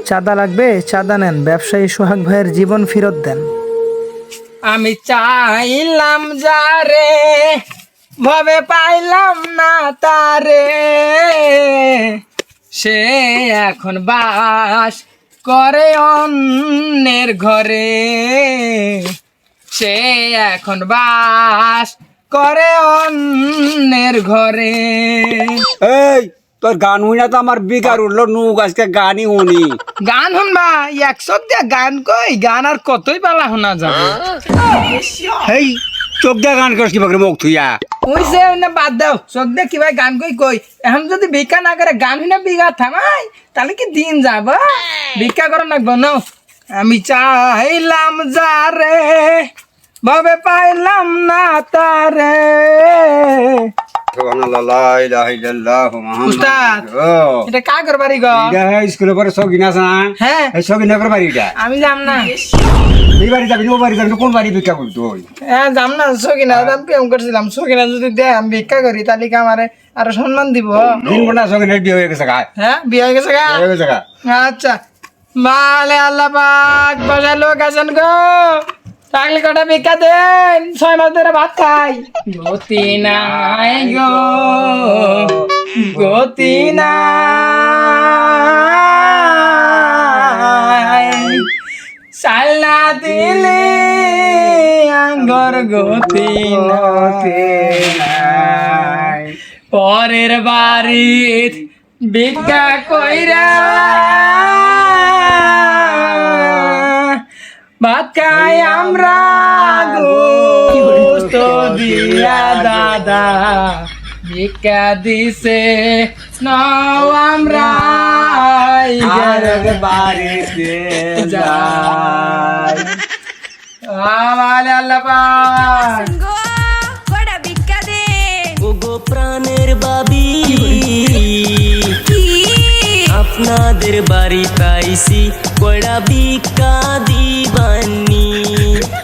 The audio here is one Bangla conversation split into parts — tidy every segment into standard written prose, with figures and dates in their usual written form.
চাঁদা লাগবে, চাঁদা নেন, ব্যবসায়ী সোহাগ ভাইয়ের জীবন ফেরত দেন। আমি চাইলাম যারে ভবে পাইলাম না তারে, সে এখন বাস করে অন্যের ঘরে, সে এখন বাস করে অন্যের ঘরে। এই তোর গান হই না তো আমার বেকার উঠলো নুক আজকে গানই উনি গান শুনবা 100 দিয়া গান কই, গান আর কতই পালা শোনা যাবে। হেই চোখ দিয়ে গান করছ কিবা করে মুখ থুইয়া ওই যে না বাদ দাও, চোখ দিয়ে কিবা গান কই এখন যদি ভিক্ষা না করে গান শুনে বিঘা থামাই তাহলে কি দিন যাব, ভিক্ষা করো লাগবো না। আমি চাইলাম যারে ভাবে পাইলাম না তারে। উস্তাদ এটা কাগর বাড়ি গো? স্কুলের পরে সগিনা আছে না? হ্যাঁ এই সগিনার বাড়ি এটা আমি যাম না। এই বাড়ি যাবি ও বাড়ি যাবি কোন বাড়ি ভিক্ষা করবি তুই? হ্যাঁ যাম না, সকিনা আমি প্রেম করছিলাম, সকিনা যদি দেয় আমি ভিক্ষা করি তাহলে কি আমারে আরো সম্মান দিব? দিন ঘন্টা সগিনার বিয়ে হয়ে গেছে গা, হ্যাঁ বিয়ে হয়ে গেছে গা? হয়ে গেছে গা। আচ্ছা মালে আল্লাহ পাক বাসায় লোক আছেন গো, থাকলে কটা ভিক্ষা দেন, 6 মাস ধরে ভাত খাই। গতি নাই গো গতি নাই, সাল্লা দিলে আঙ্গর গতি নাই, পরের বাড়ির ভিক্ষা কইরা ভাত খাই আমরা গোস্ত দিয়া দাদা, ভিক্ষা দিছে নাও আমরা বাড়িতে যাই। আমার আল্লাহ পাক কড়া ভিক্ষা দেন। ওগো প্রাণের বাবি কি আপনাদের বাড়ি তাইছি কয়টা ভিক্ষা দিবানি,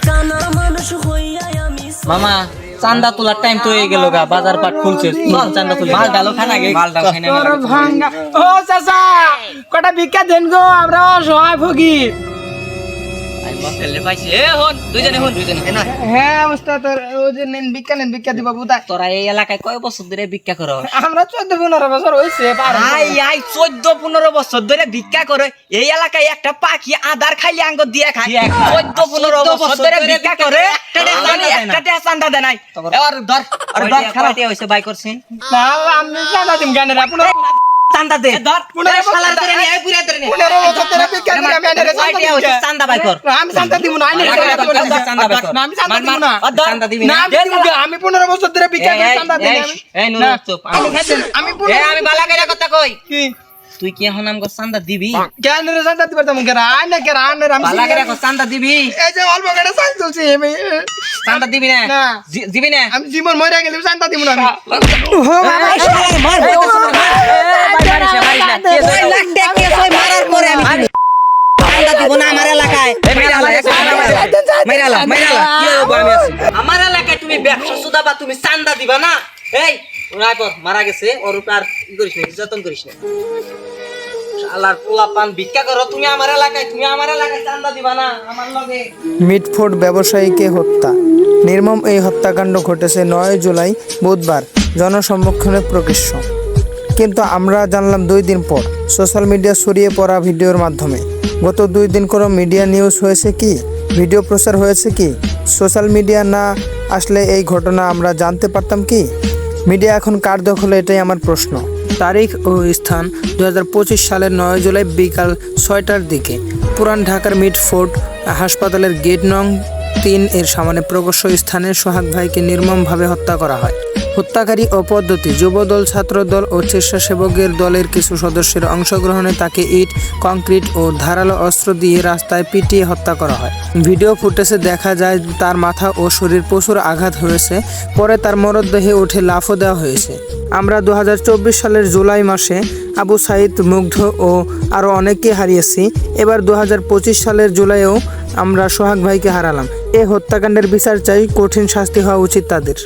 কানা মানুষ হইয়া আমি মামা চান্দা তোলার টাইম তো হয়ে গেল গা, বাজার পাট খুলছে, চল চান্দা তুলি। মাল ডালো খানা গে, মাল ডালো খানা। তোর ভাঙ্গা ও চাচা কটা ভিক্ষা দেন গো, আমরা অসহায় ফকির। হ্যাঁ অবস্থা তোর ওই যে নেন ভিক্ষা দিব বুদা। তোরা এই এলাকায় কয় বছর ধরে ভিক্ষা করো? আমরা 14-15 বছর হইছে। আই 14-15 বছর ধরে ভিক্ষা করে এই এলাকায় একটা পাখি আদার খাইলে আঙ্গ দিয়ে খায়। 14-15 বছর ধরে ভিক্ষা করে একটা চান্দা দেয় নাই। এবার ধর আর ধর খারাপ হইছে বাই করছিন না আমি চাঁদা দিম গানের আপনার চান্দা দে, ধর পুরো শালার ধরে নিয়ে আই পুরা ধরে নিয়ে 15 বছর ধরে ভিক্ষা করে আমি এনে চান্দা হইছে, চান্দা বাই কর। আমি চান্দা দিব না, চান্দা বাই কর। না আমি চান্দা দিব না, চান্দা দিবি না? আমি 15 বছর ধরে ভিক্ষা করে চান্দা দিই আমি। এই নুরু চুপ, আমি আমি বালা করে কথা কই, কি তুই কি এখন আমগো চান্দা দিবি? কেন রে চান্দা দিবার তেমন কেন আয় না কেন আয় না আমি বালা করে চান্দা দিবি? এই যে অল্প করে চাল চলছে আমি চান্দা দিবি না? না দিবি না? আমি জীবন মরে গেলে চান্দা দিব না আমি। আমার এলাকায় তুমি ব্যবসা সুদাবা, তুমি চান্দা দিবা না? এই মারা গেছে, ওর উপর আর ই করিস না, যতন করিস না। শালার পোলা পান ভিক্ষা করো তুমি আমার এলাকায়, তুমি আমার এলাকায় চান্দা দিবা না আমার লগে। মিটফুড ব্যবসায়ীকে হত্যা। নির্মম এই হত্যাকাণ্ড ঘটেছে 9 জুলাই বুধবার, জনসম্মুখে প্রকাশ্য। কিন্তু আমরা জানলাম 2 দিন পর সোশ্যাল মিডিয়া ছড়িয়ে পড়া ভিডিওর মাধ্যমে। গত 2 দিন কোনো মিডিয়া নিউজ হয়েছে কি, ভিডিও প্রচার হয়েছে কি? সোশ্যাল মিডিয়া না আসলে এই ঘটনা আমরা জানতে পারতাম কি? মিডিয়া এখন কার দখলে, এটাই আমার প্রশ্ন। তারিখ ও স্থান 2025 সালের 9 জুলাই বিকাল 6টার দিকে পুরান ঢাকার মিটফোর্ড হাসপাতালের গেট নং 3 এর সামনে প্রকাশ্য স্থানে সোহাগ ভাইকে নির্মমভাবে হত্যা করা হয়। হত্যাকারী ও পদ্ধতি: যুবদল, ছাত্রদল ও স্বেচ্ছাসেবকের দলের কিছু সদস্যের অংশগ্রহণে তাকে ইট, কংক্রিট ও ধারালো অস্ত্র দিয়ে রাস্তায় পিটিয়ে হত্যা করা হয়। ভিডিও ফুটেজে দেখা যায় তার মাথা ও শরীর প্রচুর আঘাত হয়েছে। পরে তার মরদেহে উঠে লাফও দেওয়া হয়েছে। আমরা 2024 সালের জুলাই মাসে আবু সাইদ, মুগ্ধ ও আরও অনেককে হারিয়েছি। এবার 2025 সালের জুলাইয়েও আমরা সোহাগ ভাইকে হারালাম। এ হত্যাকাণ্ডের বিচার চাই, কঠিন শাস্তি হওয়া উচিত তাদের।